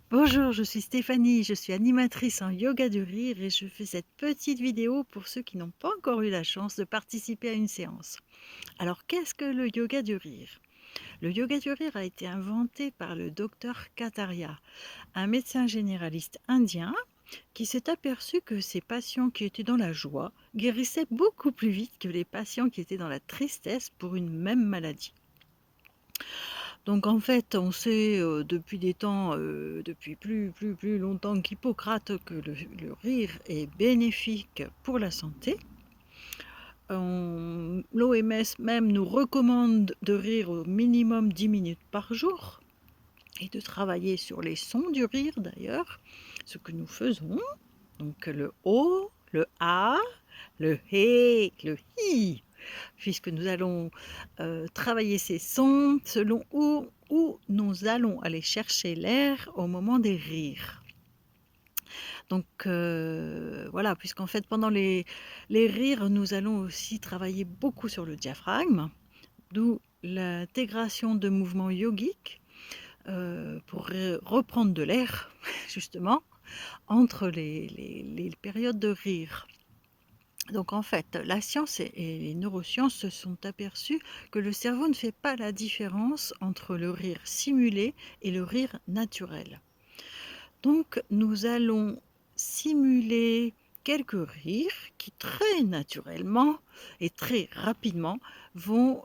Bonjour, je suis Stéphanie, je suis animatrice en yoga du rire et je fais cette petite vidéo pour ceux qui n'ont pas encore eu la chance de participer à une séance. Alors, qu'est-ce que le yoga du rire? Le yoga du rire a été inventé par le docteur Kataria, un médecin généraliste indien qui s'est aperçu que ces patients qui étaient dans la joie guérissaient beaucoup plus vite que les patients qui étaient dans la tristesse pour une même maladie. Donc en fait, on sait, depuis des temps, depuis plus longtemps qu'Hippocrate que le rire est bénéfique pour la santé. L'OMS même nous recommande de rire au minimum 10 minutes par jour et de travailler sur les sons du rire d'ailleurs, ce que nous faisons. Donc le O, le A, le HE, le HI, puisque nous allons travailler ces sons selon où nous allons aller chercher l'air au moment des rires. Donc voilà, puisqu'en fait pendant les rires, nous allons aussi travailler beaucoup sur le diaphragme, d'où l'intégration de mouvements yogiques pour reprendre de l'air, justement, entre les périodes de rire. Donc en fait, la science et les neurosciences se sont aperçus que le cerveau ne fait pas la différence entre le rire simulé et le rire naturel. Donc nous allons simuler quelques rires qui très naturellement et très rapidement vont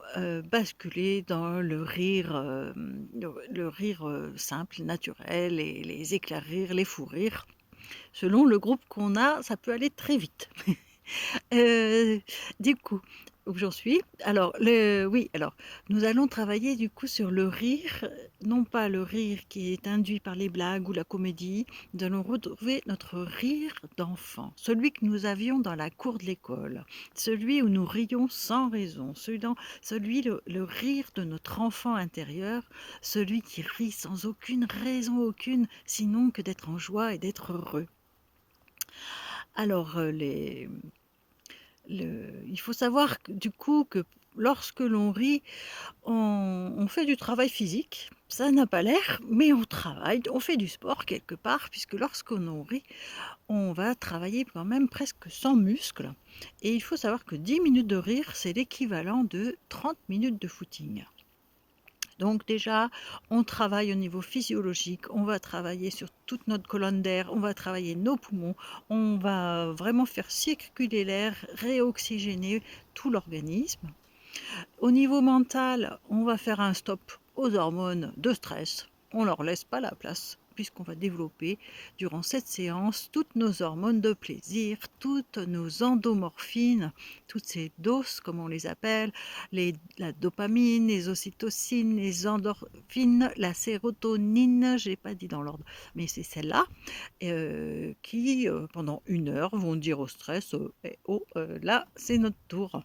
basculer dans le rire simple, naturel, et les éclats rires, les fous rires. Selon le groupe qu'on a, ça peut aller très vite. Heu, du coup, où j'en suis? Alors alors nous allons travailler du coup sur le rire, non pas le rire qui est induit par les blagues ou la comédie. Nous allons retrouver notre rire d'enfant, celui que nous avions dans la cour de l'école, celui où nous rions sans raison, le rire de notre enfant intérieur, celui qui rit sans aucune raison aucune, sinon que d'être en joie et d'être heureux. Alors, il faut savoir que, du coup, que lorsque l'on rit, on fait du travail physique. Ça n'a pas l'air, mais on travaille, on fait du sport quelque part, puisque lorsqu'on rit, on va travailler quand même presque sans muscles. Et il faut savoir que 10 minutes de rire, c'est l'équivalent de 30 minutes de footing. Donc déjà, on travaille au niveau physiologique, on va travailler sur toute notre colonne d'air, on va travailler nos poumons, on va vraiment faire circuler l'air, réoxygéner tout l'organisme. Au niveau mental, on va faire un stop aux hormones de stress. On ne leur laisse pas la place puisqu'on va développer durant cette séance toutes nos hormones de plaisir, toutes nos endomorphines, toutes ces doses comme on les appelle, la dopamine, les ocytocines, les endorphines, la sérotonine, je n'ai pas dit dans l'ordre, mais c'est celle-là, qui pendant 1 heure vont dire au stress oh, là c'est notre tour.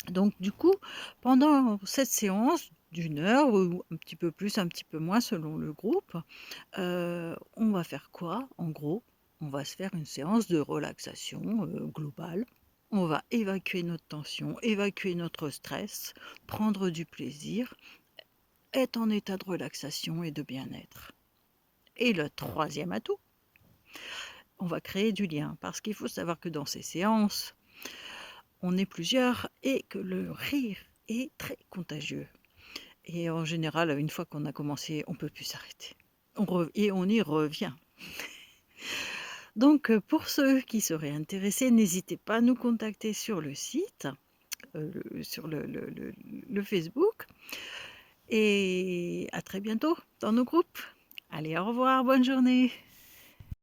Donc du coup, pendant cette séance d'1 heure ou un petit peu plus, un petit peu moins selon le groupe, on va faire quoi? En gros, on va se faire une séance de relaxation, globale. On va évacuer notre tension, évacuer notre stress, prendre du plaisir, être en état de relaxation et de bien-être. Et le troisième atout, on va créer du lien parce qu'il faut savoir que dans ces séances, on est plusieurs et que le rire est très contagieux. Et en général, une fois qu'on a commencé, on ne peut plus s'arrêter. Et on y revient. Donc, pour ceux qui seraient intéressés, n'hésitez pas à nous contacter sur le site, sur le Facebook. Et à très bientôt dans nos groupes. Allez, au revoir, bonne journée.